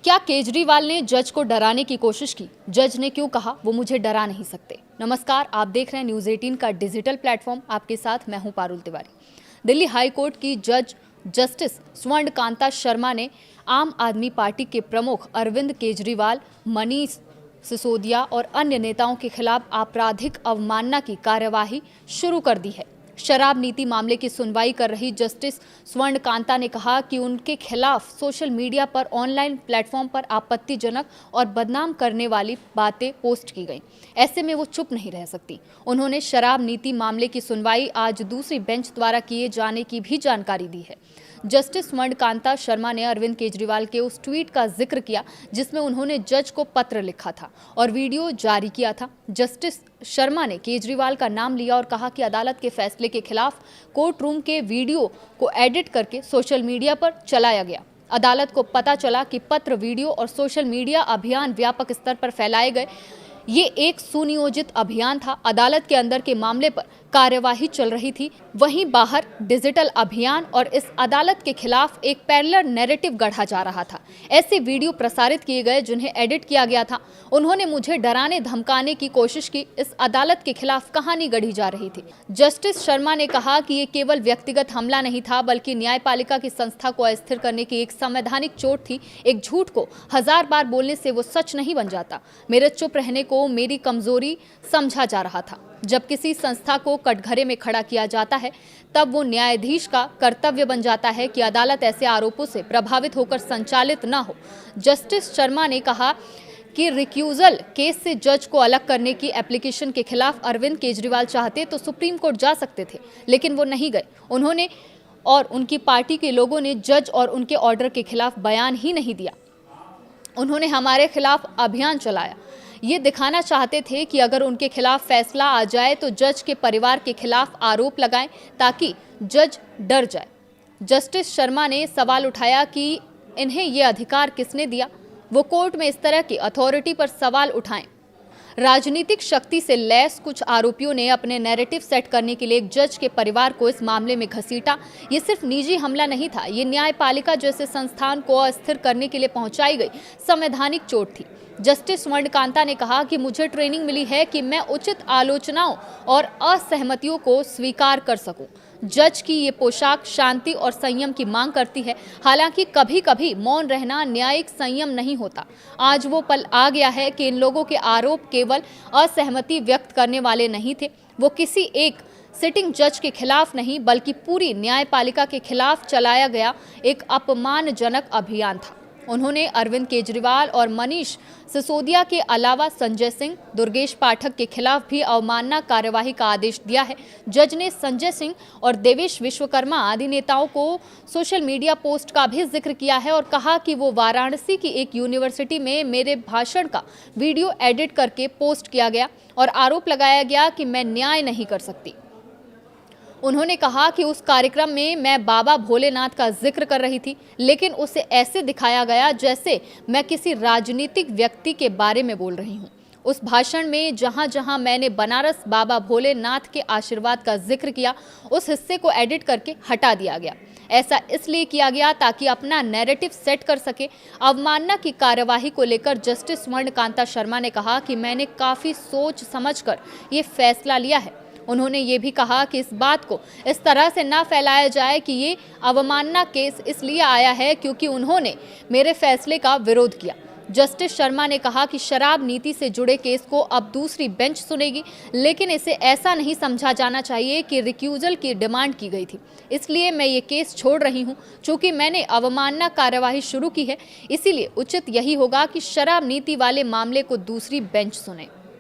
क्या केजरीवाल ने जज को डराने की कोशिश की? जज ने क्यों कहा वो मुझे डरा नहीं सकते? नमस्कार, आप देख रहे हैं न्यूज़ 18 का डिजिटल प्लेटफॉर्म। आपके साथ मैं हूं पारुल तिवारी। दिल्ली हाई कोर्ट की जज जस्टिस स्वर्ण कांता शर्मा ने आम आदमी पार्टी के प्रमुख अरविंद केजरीवाल, मनीष सिसोदिया और अन्य नेताओं के खिलाफ आपराधिक अवमानना की कार्यवाही शुरू कर दी है। शराब नीति मामले की सुनवाई कर रही जस्टिस स्वर्ण कांता ने कहा कि उनके खिलाफ सोशल मीडिया पर ऑनलाइन प्लेटफॉर्म पर आपत्तिजनक और बदनाम करने वाली बातें पोस्ट की गई। ऐसे में वो चुप नहीं रह सकती। उन्होंने शराब नीति मामले की सुनवाई आज दूसरी बेंच द्वारा किए जाने की भी जानकारी दी है। जस्टिस स्वर्ण कांता शर्मा ने अरविंद केजरीवाल के उस ट्वीट का जिक्र किया जिसमें उन्होंने जज को पत्र लिखा था और वीडियो जारी किया था। जस्टिस शर्मा ने केजरीवाल का नाम लिया और कहा कि अदालत के फैसले के खिलाफ कोर्ट रूम के वीडियो को एडिट करके सोशल मीडिया पर चलाया गया। अदालत को पता चला कि पत्र, वीडियो और सोशल मीडिया अभियान व्यापक स्तर पर फैलाए गए। ये एक सुनियोजित अभियान था। अदालत के अंदर के मामले पर कार्यवाही चल रही थी, वहीं बाहर डिजिटल अभियान और इस अदालत के खिलाफ एक पैरेलल नैरेटिव गढ़ा जा रहा था। ऐसे वीडियो प्रसारित किए गए जिन्हें एडिट किया गया था। उन्होंने मुझे डराने धमकाने की कोशिश की। इस अदालत के खिलाफ कहानी गढ़ी जा रही थी। जस्टिस शर्मा ने कहा कि ये केवल व्यक्तिगत हमला नहीं था, बल्कि न्यायपालिका की संस्था को अस्थिर करने की एक संवैधानिक चोट थी। एक झूठ को 1000 बार बोलने से वो सच नहीं बन जाता। मेरे चुप रहने को मेरी कमजोरी समझा जा रहा था। जब किसी संस्था को कटघरे में खड़ा किया जाता है, तब वो न्यायाधीश का कर्तव्य बन जाता है कि अदालत ऐसे आरोपों से प्रभावित होकर संचालित न हो। जस्टिस शर्मा ने कहा कि रिक्यूजल केस से जज को अलग करने की एप्लीकेशन के खिलाफ अरविंद केजरीवाल चाहते तो सुप्रीम कोर्ट जा सकते थे, लेकिन वो नहीं गए। उन्होंने और उनकी पार्टी के लोगों ने जज और उनके ऑर्डर के खिलाफ बयान ही नहीं दिया। उन्होंने हमारे खिलाफ अभियान चलाया। ये दिखाना चाहते थे कि अगर उनके खिलाफ फैसला आ जाए तो जज के परिवार के खिलाफ आरोप लगाएं ताकि जज डर जाए। जस्टिस शर्मा ने सवाल उठाया कि इन्हें ये अधिकार किसने दिया? वो कोर्ट में इस तरह की अथॉरिटी पर सवाल उठाएं। राजनीतिक शक्ति से लैस कुछ आरोपियों ने अपने नैरेटिव सेट करने के लिए एक जज के परिवार को इस मामले में घसीटा। ये सिर्फ निजी हमला नहीं था, ये न्यायपालिका जैसे संस्थान को अस्थिर करने के लिए पहुंचाई गई संवैधानिक चोट थी। जस्टिस स्वर्ण कांता ने कहा कि मुझे ट्रेनिंग मिली है कि मैं उचित आलोचनाओं और असहमतियों को स्वीकार कर सकूं। जज की ये पोशाक शांति और संयम की मांग करती है। हालांकि कभी कभी मौन रहना न्यायिक संयम नहीं होता। आज वो पल आ गया है कि इन लोगों के आरोप केवल असहमति व्यक्त करने वाले नहीं थे। वो किसी एक सिटिंग जज के खिलाफ नहीं, बल्कि पूरी न्यायपालिका के खिलाफ चलाया गया एक अपमानजनक अभियान था। उन्होंने अरविंद केजरीवाल और मनीष सिसोदिया के अलावा संजय सिंह, दुर्गेश पाठक के खिलाफ भी अवमानना कार्यवाही का आदेश दिया है। जज ने संजय सिंह और देवेश विश्वकर्मा आदि नेताओं को सोशल मीडिया पोस्ट का भी जिक्र किया है और कहा कि वो वाराणसी की एक यूनिवर्सिटी में मेरे भाषण का वीडियो एडिट करके पोस्ट किया गया और आरोप लगाया गया कि मैं न्याय नहीं कर सकती। उन्होंने कहा कि उस कार्यक्रम में मैं बाबा भोलेनाथ का जिक्र कर रही थी, लेकिन उसे ऐसे दिखाया गया जैसे मैं किसी राजनीतिक व्यक्ति के बारे में बोल रही हूँ। उस भाषण में जहाँ जहाँ मैंने बनारस बाबा भोलेनाथ के आशीर्वाद का जिक्र किया, उस हिस्से को एडिट करके हटा दिया गया। ऐसा इसलिए किया गया ताकि अपना नैरेटिव सेट कर सके। अवमानना की कार्यवाही को लेकर जस्टिस स्वर्ण कांता शर्मा ने कहा कि मैंने काफ़ी सोच समझकर ये फैसला लिया है। उन्होंने ये भी कहा कि इस बात को इस तरह से ना फैलाया जाए कि ये अवमानना केस इसलिए आया है क्योंकि उन्होंने मेरे फैसले का विरोध किया। जस्टिस शर्मा ने कहा कि शराब नीति से जुड़े केस को अब दूसरी बेंच सुनेगी, लेकिन इसे ऐसा नहीं समझा जाना चाहिए कि रिक्यूजल की डिमांड की गई थी। इसलिए मैं ये केस छोड़ रही हूँ। चूंकि मैंने अवमानना कार्यवाही शुरू की है, इसीलिए उचित यही होगा कि शराब नीति वाले मामले को दूसरी बेंच सुने।